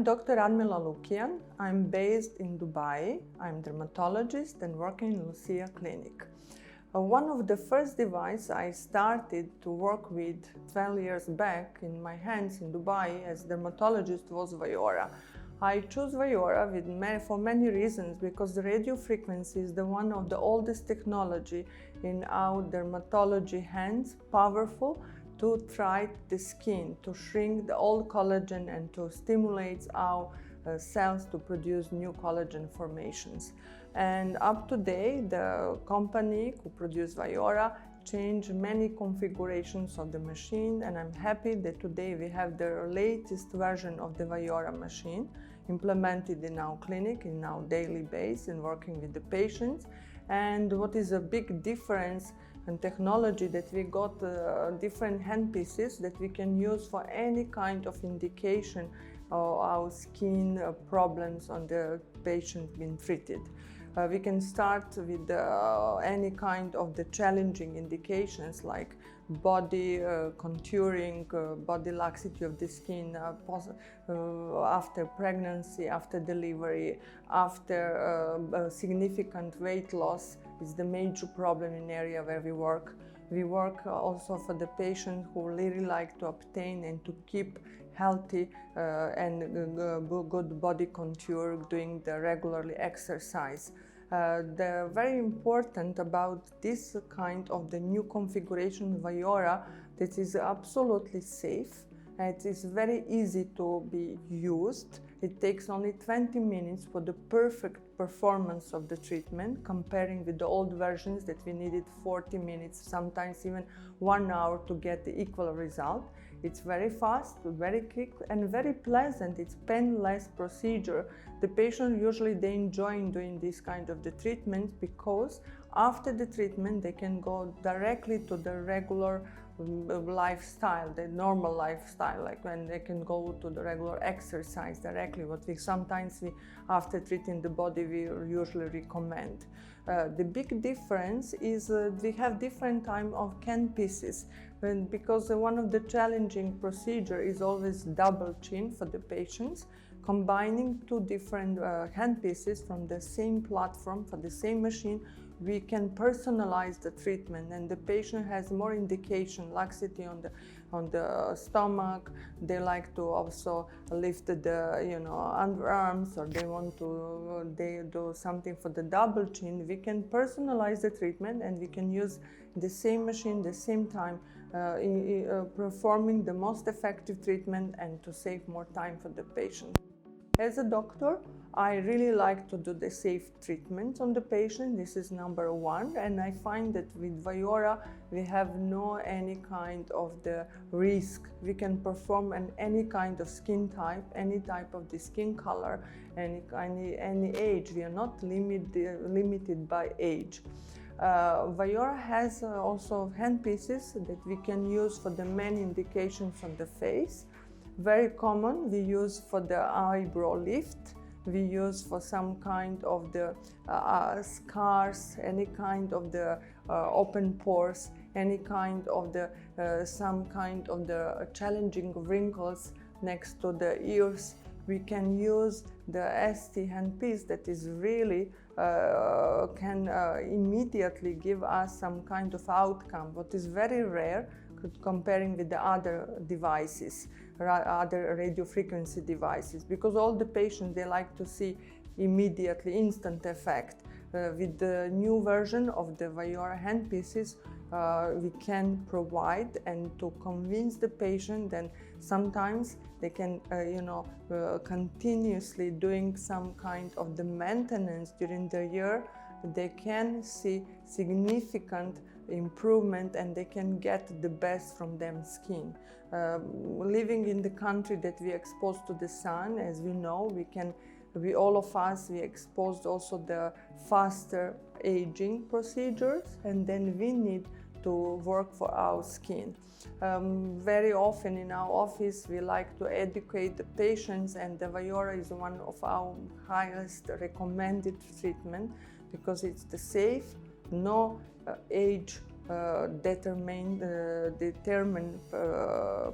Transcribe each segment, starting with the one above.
Dr. Radmila Lukiap. I'm based in Dubai. I'm dermatologist and working in Lucia Clinic. One of the first devices I started to work with 12 years back in my hands in Dubai as dermatologist was Viora. I chose Viora for many reasons, because the radio frequency is one of the oldest technology in our dermatology hands, powerful to treat the skin, to shrink the old collagen and to stimulate our cells to produce new collagen formations. And up to date, the company who produced Viora changed many configurations of the machine, and I'm happy that today we have the latest version of the Viora machine implemented in our clinic, in our daily base, and working with the patients. And what is a big difference in technology, that we got different handpieces that we can use for any kind of indication of our skin problems on the patient being treated. We can start with any kind of the challenging indications like body contouring, body laxity of the skin after pregnancy, after delivery, after significant weight loss is the major problem in area where we work. We work also for the patient who really like to obtain and to keep healthy and good body contour doing the regularly exercise. The very important about this kind of the new configuration Viora, that is absolutely safe. It is very easy to be used. It takes only 20 minutes for the perfect performance of the treatment, comparing with the old versions that we needed 40 minutes, sometimes even 1 hour to get the equal result. It's very fast, very quick, and very pleasant. It's painless procedure. The patient usually they enjoy doing this kind of the treatment, because after the treatment they can go directly to the regular lifestyle, the normal lifestyle, like when they can go to the regular exercise directly, what we sometimes after treating the body we usually recommend. The big difference is we have different type of hand pieces, because one of the challenging procedure is always double chin for the patients. Combining two different hand pieces from the same platform for the same machine, we can personalize the treatment, and the patient has more indication, laxity on the stomach. They like to also lift the underarms, or they do something for the double chin. We can personalize the treatment, and we can use the same machine, the same time, performing the most effective treatment and to save more time for the patient. As a doctor, I really like to do the safe treatment on the patient. This is number one, and I find that with Viora we have no any kind of the risk. We can perform on any kind of skin type, any type of the skin color, any age. We are not limited by age. Viora has also hand pieces that we can use for the many indications on the face. Very common, we use for the eyebrow lift, we use for some kind of the scars, any kind of the open pores, any kind of the some kind of the challenging wrinkles next to the ears. We can use the ST handpiece that is really can immediately give us some kind of outcome, what is very rare comparing with the other devices, other radio frequency devices, because all the patients, they like to see immediately instant effect. With the new version of the Viora handpieces, we can provide and to convince the patient, and sometimes they can continuously doing some kind of the maintenance during the year. They can see significant improvement, and they can get the best from them skin. Living in the country that we exposed to the sun, as we know, all of us exposed also the faster aging procedures, and then we need to work for our skin. Very often in our office we like to educate the patients, and the Viora is one of our highest recommended treatment, because it's the safe, no age determined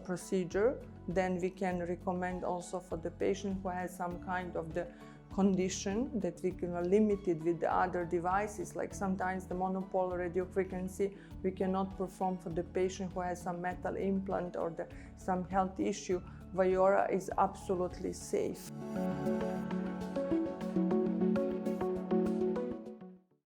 procedure. then we can recommend also for the patient who has some kind of the condition that we can limit it with the other devices, like sometimes the monopole radiofrequency we cannot perform for the patient who has some metal implant or some health issue. Viora is absolutely safe.